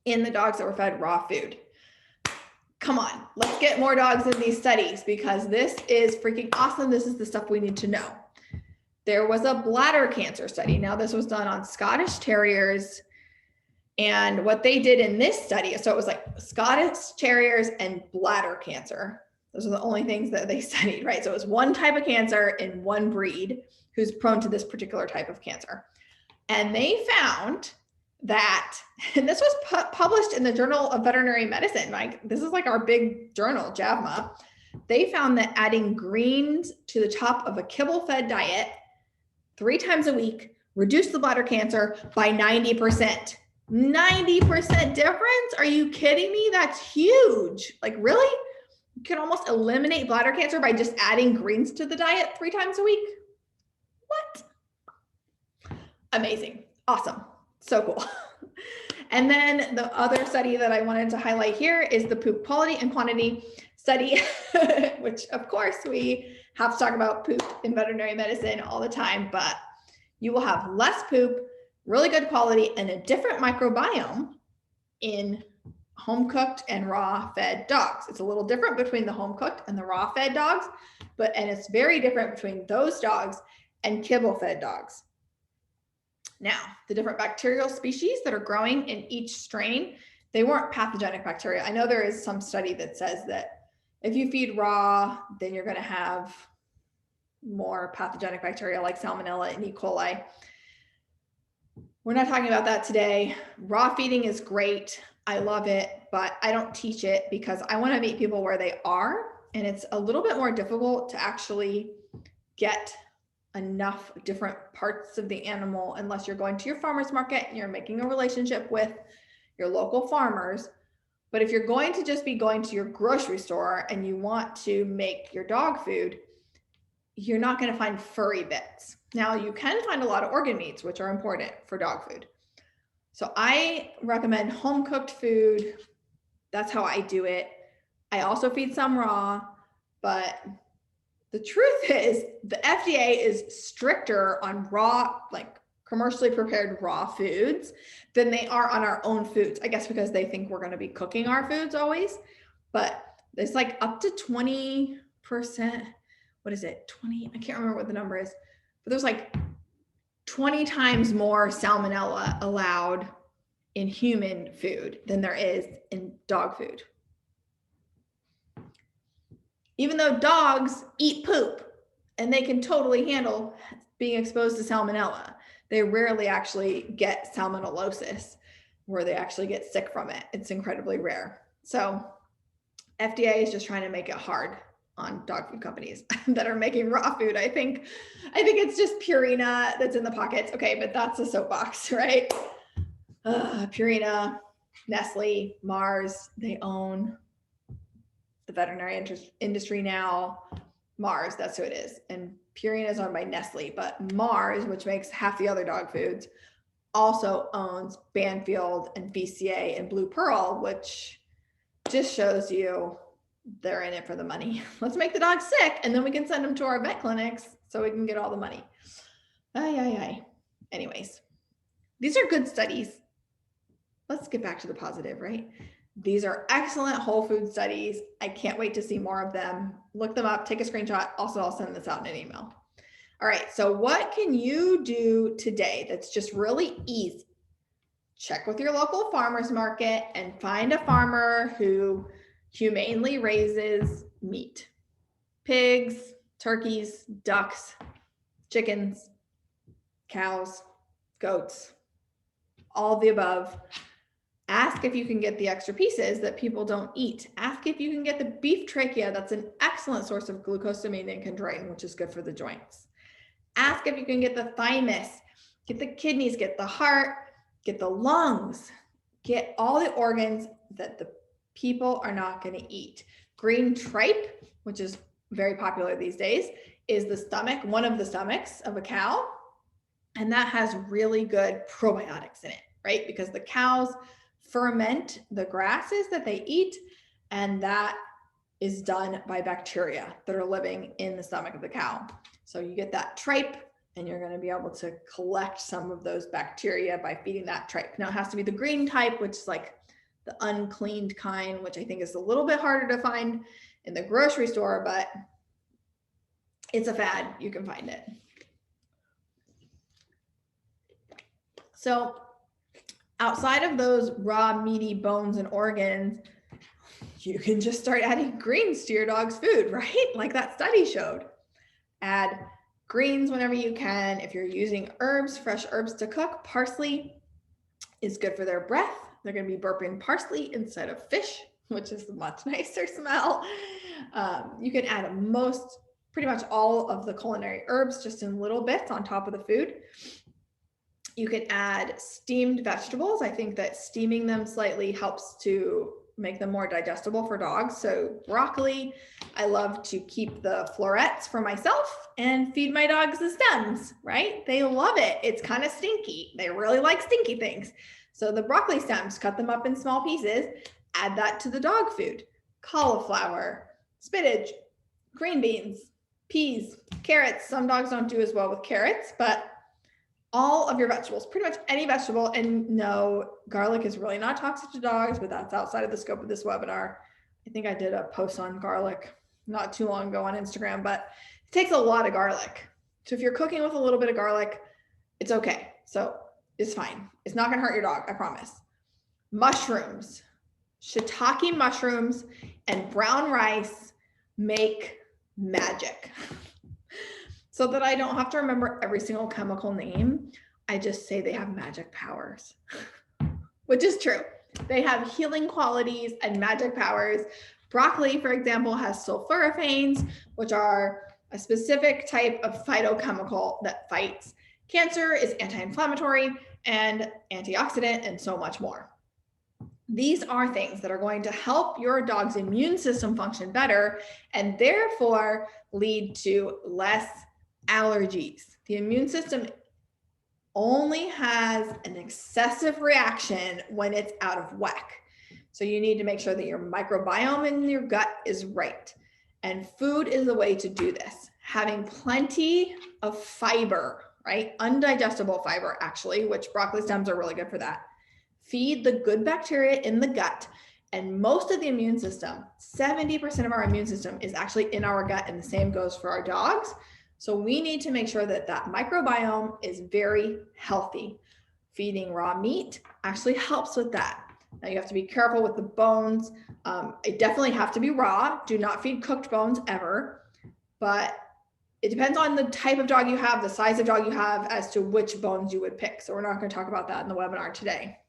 in the dogs that were fed raw food. Come on, let's get more dogs in these studies because this is freaking awesome. This is the stuff we need to know. There was a bladder cancer study. Now, this was done on Scottish Terriers. And what they did in this study, so it was like Scottish Terriers and bladder cancer. Those are the only things that they studied, right? So it was one type of cancer in one breed who's prone to this particular type of cancer. And they found that, and this was published in the Journal of Veterinary Medicine, like this is like our big journal, JAVMA. They found that adding greens to the top of a kibble-fed diet 3 times a week reduced the bladder cancer by 90%. 90% difference? Are you kidding me? That's huge. Like, really? You can almost eliminate bladder cancer by just adding greens to the diet 3 times a week? What? Amazing. Awesome. So cool. And then the other study that I wanted to highlight here is the poop quality and quantity study, which of course we have to talk about poop in veterinary medicine all the time, but you will have less poop, really good quality, and a different microbiome in home cooked and raw fed dogs. It's a little different between the home cooked and the raw fed dogs, and it's very different between those dogs and kibble fed dogs. Now, the different bacterial species that are growing in each strain, they weren't pathogenic bacteria. I know there is some study that says that if you feed raw, then you're going to have more pathogenic bacteria like Salmonella and E. coli. We're not talking about that today. Raw feeding is great. I love it, but I don't teach it because I want to meet people where they are. And it's a little bit more difficult to actually get enough different parts of the animal unless you're going to your farmer's market and you're making a relationship with your local farmers. But if you're going to just be going to your grocery store and you want to make your dog food, you're not going to find furry bits. Now, you can find a lot of organ meats, which are important for dog food. So I recommend home cooked food. That's how I do it. I also feed some raw, but the truth is the FDA is stricter on raw, like commercially prepared raw foods than they are on our own foods. I guess because they think we're going to be cooking our foods always, but it's like up to 20%. What is it? 20? I can't remember what the number is, but there's like 20 times more salmonella allowed in human food than there is in dog food. Even though dogs eat poop and they can totally handle being exposed to salmonella, they rarely actually get salmonellosis where they actually get sick from it. It's incredibly rare. So FDA is just trying to make it hard on dog food companies that are making raw food. I think it's just Purina that's in the pockets. Okay, but that's a soapbox, right? Purina, Nestle, Mars, they own the veterinary industry now. Mars, that's who it is. And Purina is owned by Nestle, but Mars, which makes half the other dog foods, also owns Banfield and BCA and Blue Pearl, which just shows you they're in it for the money. Let's make the dog sick and then we can send them to our vet clinics so we can get all the money. Anyways, these are good studies. Let's get back to the positive, right? These are excellent whole food studies. I can't wait to see more of them. Look them up, take a screenshot. Also, I'll send this out in an email. All right, so what can you do today that's just really easy? Check with your local farmer's market and find a farmer who humanely raises meat. Pigs, turkeys, ducks, chickens, cows, goats, all of the above. Ask if you can get the extra pieces that people don't eat. Ask if you can get the beef trachea. That's an excellent source of glucosamine and chondroitin, which is good for the joints. Ask if you can get the thymus, get the kidneys, get the heart, get the lungs, get all the organs that the people are not going to eat. Green tripe, which is very popular these days, is the stomach, one of the stomachs of a cow. And that has really good probiotics in it, right? Because the cows ferment the grasses that they eat, and that is done by bacteria that are living in the stomach of the cow. So you get that tripe, and you're going to be able to collect some of those bacteria by feeding that tripe. Now it has to be the green type, which is like the uncleaned kind, which I think is a little bit harder to find in the grocery store, but it's a fad. You can find it. So outside of those raw meaty bones and organs, you can just start adding greens to your dog's food, right? Like that study showed. Add greens whenever you can. If you're using herbs, fresh herbs to cook, parsley is good for their breath. They're going to be burping parsley instead of fish, which is a much nicer smell. You can add pretty much all of the culinary herbs just in little bits on top of the food. You can add steamed vegetables. I think that steaming them slightly helps to make them more digestible for dogs. So broccoli, I love to keep the florets for myself and feed my dogs the stems, right? They love it. It's kind of stinky. They really like stinky things. So the broccoli stems, cut them up in small pieces, add that to the dog food. Cauliflower, spinach, green beans, peas, carrots. Some dogs don't do as well with carrots, but all of your vegetables, pretty much any vegetable. And no, garlic is really not toxic to dogs, but that's outside of the scope of this webinar. I think I did a post on garlic not too long ago on Instagram, but it takes a lot of garlic. So if you're cooking with a little bit of garlic, it's okay. So it's fine. It's not going to hurt your dog, I promise. Mushrooms, shiitake mushrooms, and brown rice make magic. So that I don't have to remember every single chemical name, I just say they have magic powers, which is true. They have healing qualities and magic powers. Broccoli, for example, has sulforaphanes, which are a specific type of phytochemical that fights cancer, is anti-inflammatory and antioxidant, and so much more. These are things that are going to help your dog's immune system function better and therefore lead to less allergies. The immune system only has an excessive reaction when it's out of whack. So you need to make sure that your microbiome in your gut is right. And food is the way to do this. Having plenty of fiber, right? Undigestible fiber, actually, which broccoli stems are really good for that. Feed the good bacteria in the gut. And most of the immune system, 70% of our immune system is actually in our gut, and the same goes for our dogs. So we need to make sure that that microbiome is very healthy. Feeding raw meat actually helps with that. Now you have to be careful with the bones. It definitely have to be raw. Do not feed cooked bones ever, but it depends on the type of dog you have, the size of dog you have, as to which bones you would pick. So we're not going to talk about that in the webinar today.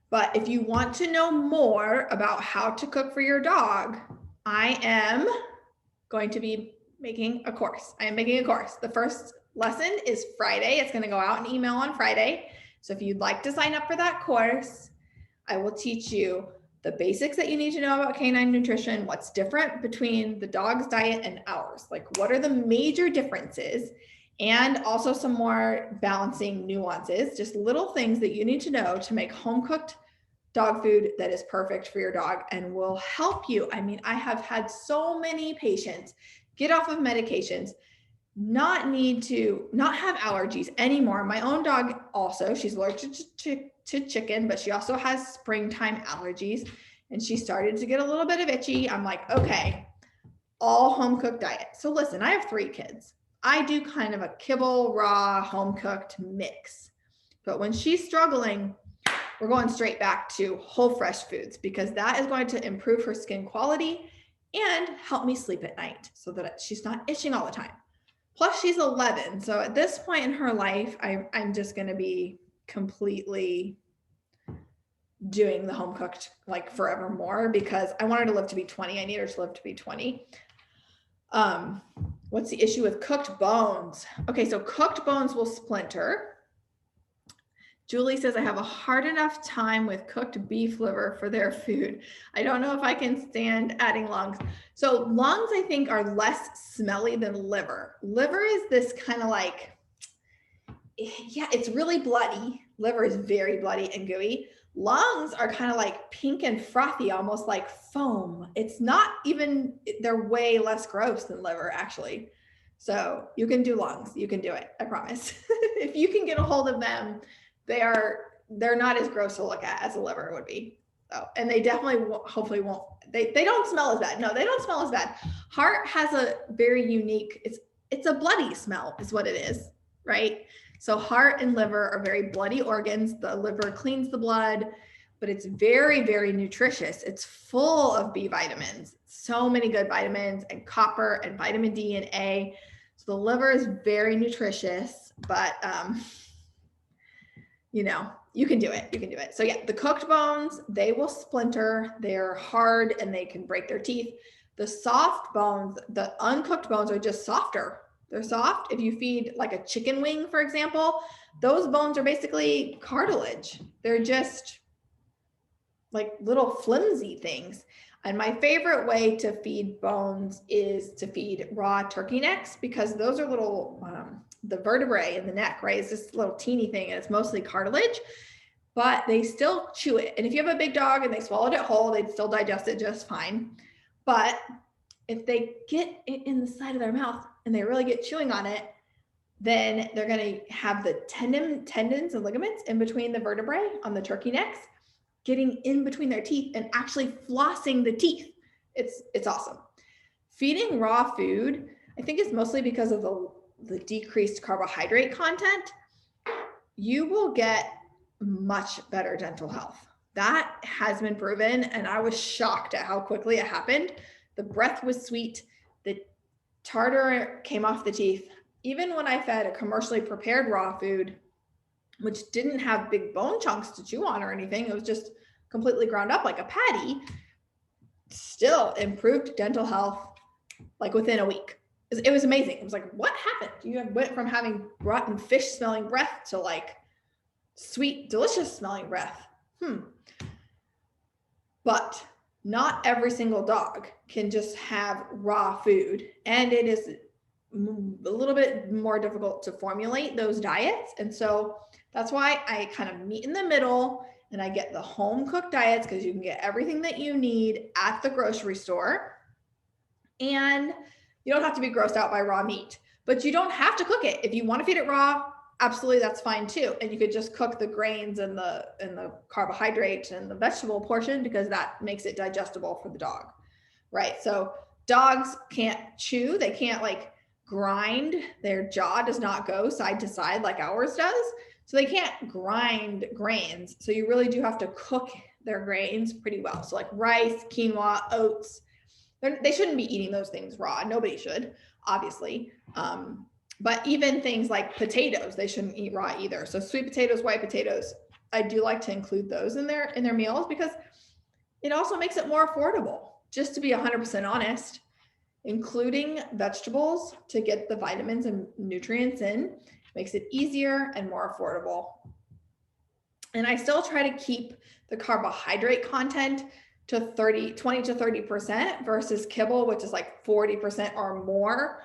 But if you want to know more about how to cook for your dog, I am going to be making a course. I am making a course. The first lesson is Friday. It's going to go out in email on Friday. So if you'd like to sign up for that course, I will teach you the basics that you need to know about canine nutrition, what's different between the dog's diet and ours, like what are the major differences, and also some more balancing nuances, just little things that you need to know to make home-cooked dog food that is perfect for your dog and will help you. I mean, I have had so many patients get off of medications, not have allergies anymore. My own dog also, she's allergic to chicken, but she also has springtime allergies, and she started to get a little bit of itchy. I'm like, okay, all home cooked diet. So listen, I have 3 kids. I do kind of a kibble, raw, home cooked mix. But when she's struggling, we're going straight back to whole fresh foods, because that is going to improve her skin quality and help me sleep at night so that she's not itching all the time. Plus she's 11. So at this point in her life, I'm just going to be completely doing the home cooked like forevermore, because I want her to live to be 20. I need her to live to be 20. What's the issue with cooked bones? Okay, so cooked bones will splinter. Julie says, I have a hard enough time with cooked beef liver for their food. I don't know if I can stand adding lungs. So lungs, I think, are less smelly than liver. Liver is this kind of like, yeah, it's really bloody. Liver is very bloody and gooey. Lungs are kind of like pink and frothy, almost like foam. It's not even, they're way less gross than liver actually. So you can do lungs, you can do it, I promise. If you can get a hold of them, they're not as gross to look at as a liver would be. So, and they definitely hopefully won't, they don't smell as bad. No, they don't smell as bad. Heart has a very unique, it's a bloody smell is what it is, right? So heart and liver are very bloody organs. The liver cleans the blood, but it's very, very nutritious. It's full of B vitamins, so many good vitamins and copper and vitamin D and A. So the liver is very nutritious, but you know, you can do it. You can do it. So yeah, the cooked bones, they will splinter. They're hard and they can break their teeth. The soft bones, the uncooked bones are just softer. They're soft. If you feed like a chicken wing, for example, those bones are basically cartilage. They're just like little flimsy things. And my favorite way to feed bones is to feed raw turkey necks, because those are little, the vertebrae in the neck, right? It's this little teeny thing and it's mostly cartilage, but they still chew it. And if you have a big dog and they swallowed it whole, they'd still digest it just fine. But if they get it in the side of their mouth and they really get chewing on it, then they're going to have the tendons and ligaments in between the vertebrae on the turkey necks getting in between their teeth and actually flossing the teeth. It's awesome. Feeding raw food, I think it's mostly because of the decreased carbohydrate content. You will get much better dental health. That has been proven, and I was shocked at how quickly it happened. The breath was sweet. The tartar came off the teeth. Even when I fed a commercially prepared raw food, which didn't have big bone chunks to chew on or anything, it was just completely ground up like a patty, still improved dental health like within a week. It was amazing. It was like, what happened? You went from having rotten fish smelling breath to like sweet, delicious smelling breath. But not every single dog can just have raw food, and it is a little bit more difficult to formulate those diets. And so that's why I kind of meet in the middle and I get the home cooked diets, because you can get everything that you need at the grocery store. And you don't have to be grossed out by raw meat, but you don't have to cook it. If you want to feed it raw, absolutely, that's fine too. And you could just cook the grains and the carbohydrates and the vegetable portion, because that makes it digestible for the dog, right? So dogs can't chew. They can't like grind. Their jaw does not go side to side like ours does. So they can't grind grains. So you really do have to cook their grains pretty well. So like rice, quinoa, oats, they shouldn't be eating those things raw. Nobody should, obviously. But even things like potatoes, they shouldn't eat raw either. So sweet potatoes, white potatoes, I do like to include those in their meals, because it also makes it more affordable. Just to be 100% honest, including vegetables to get the vitamins and nutrients in makes it easier and more affordable. And I still try to keep the carbohydrate content to 20 to 30% versus kibble, which is like 40% or more,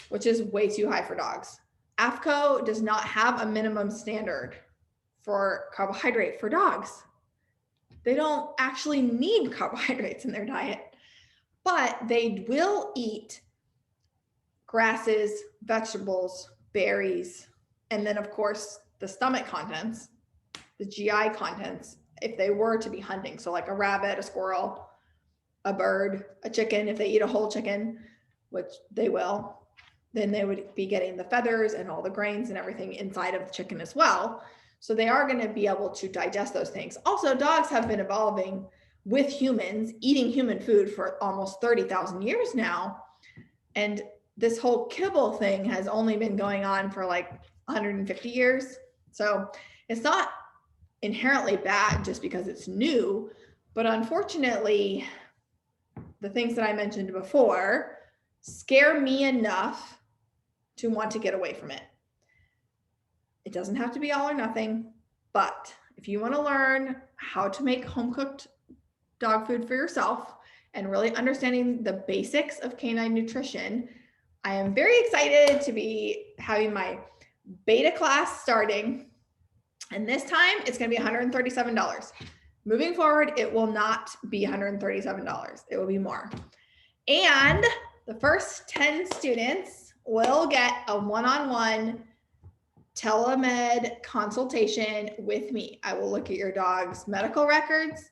which is way too high for dogs. AFCO does not have a minimum standard for carbohydrate for dogs. They don't actually need carbohydrates in their diet, but they will eat grasses, vegetables, berries, and then of course the stomach contents, the GI contents, if they were to be hunting. So like a rabbit, a squirrel, a bird, a chicken, if they eat a whole chicken, which they will, then they would be getting the feathers and all the grains and everything inside of the chicken as well. So they are going to be able to digest those things. Also, dogs have been evolving with humans, eating human food for almost 30,000 years now. And this whole kibble thing has only been going on for like 150 years. So it's not inherently bad just because it's new, but unfortunately, the things that I mentioned before scare me enough to want to get away from it. It doesn't have to be all or nothing, but if you want to learn how to make home cooked dog food for yourself and really understanding the basics of canine nutrition, I am very excited to be having my beta class starting. And this time it's going to be $137. moving forward, it will not be $137. It will be more. And the first 10 students will get a one-on-one telemed consultation with me. I will look at your dog's medical records.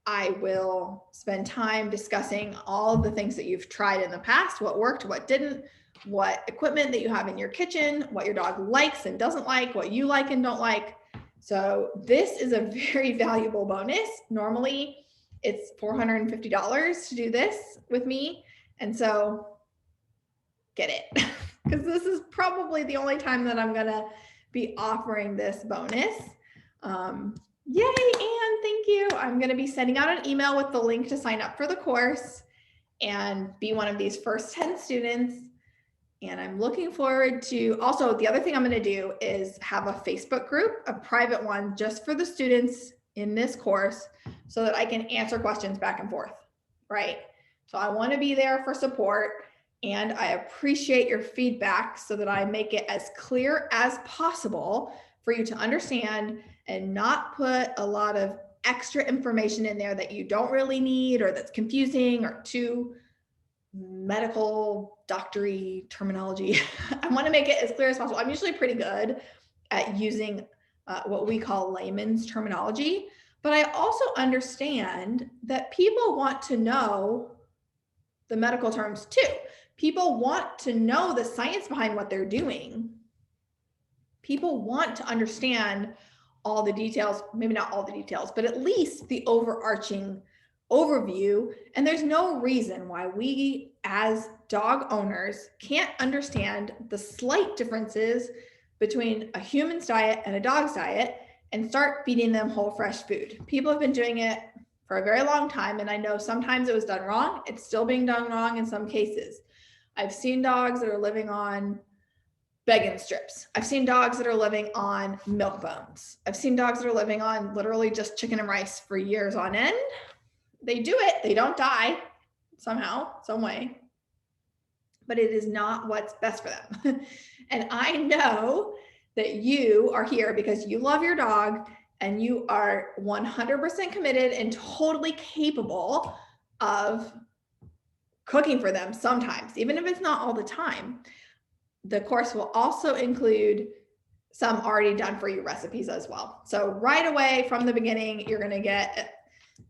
I will spend time discussing all of the things that you've tried in the past, what worked, what didn't, what equipment that you have in your kitchen, what your dog likes and doesn't like, what you like and don't like. So this is a very valuable bonus. Normally it's $450 to do this with me. And so get it, because this is probably the only time that I'm gonna be offering this bonus. Yay, Anne, thank you. I'm gonna be sending out an email with the link to sign up for the course and be one of these first 10 students. And I'm looking forward to, also the other thing I'm gonna do is have a Facebook group, a private one just for the students in this course so that I can answer questions back and forth, right? So I wanna be there for support, and I appreciate your feedback so that I make it as clear as possible for you to understand and not put a lot of extra information in there that you don't really need or that's confusing or too medical doctory terminology. I want to make it as clear as possible. I'm usually pretty good at using what we call layman's terminology, but I also understand that people want to know the medical terms too. People want to know the science behind what they're doing. People want to understand all the details, maybe not all the details, but at least the overarching overview. And there's no reason why we as dog owners can't understand the slight differences between a human's diet and a dog's diet and start feeding them whole fresh food. People have been doing it for a very long time, and I know sometimes it was done wrong. It's still being done wrong in some cases. I've seen dogs that are living on Beggin strips. I've seen dogs that are living on milk bones. I've seen dogs that are living on literally just chicken and rice for years on end. They do it. They don't die somehow, some way, but it is not what's best for them. And I know that you are here because you love your dog and you are 100% committed and totally capable of cooking for them sometimes, even if it's not all the time. The course will also include some already done for you recipes as well. So right away from the beginning, you're going to get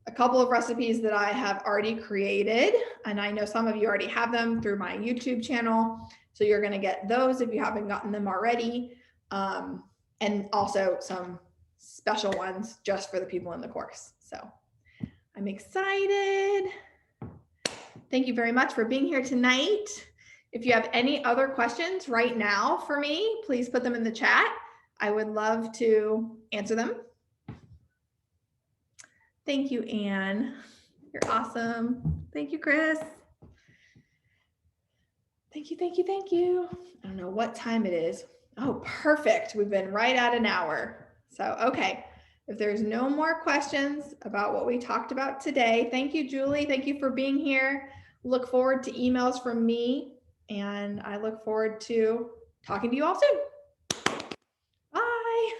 a couple of recipes that I have already created. And I know some of you already have them through my YouTube channel. So you're going to get those if you haven't gotten them already. And also some special ones just for the people in the course. So I'm excited. Thank you very much for being here tonight. If you have any other questions right now for me, please put them in the chat. I would love to answer them. Thank you, Anne. You're awesome. Thank you, Chris. Thank you, thank you, thank you. I don't know what time it is. Oh, perfect. We've been right at an hour. So, okay. If there's no more questions about what we talked about today, thank you, Julie. Thank you for being here. Look forward to emails from me, and I look forward to talking to you all soon. Bye.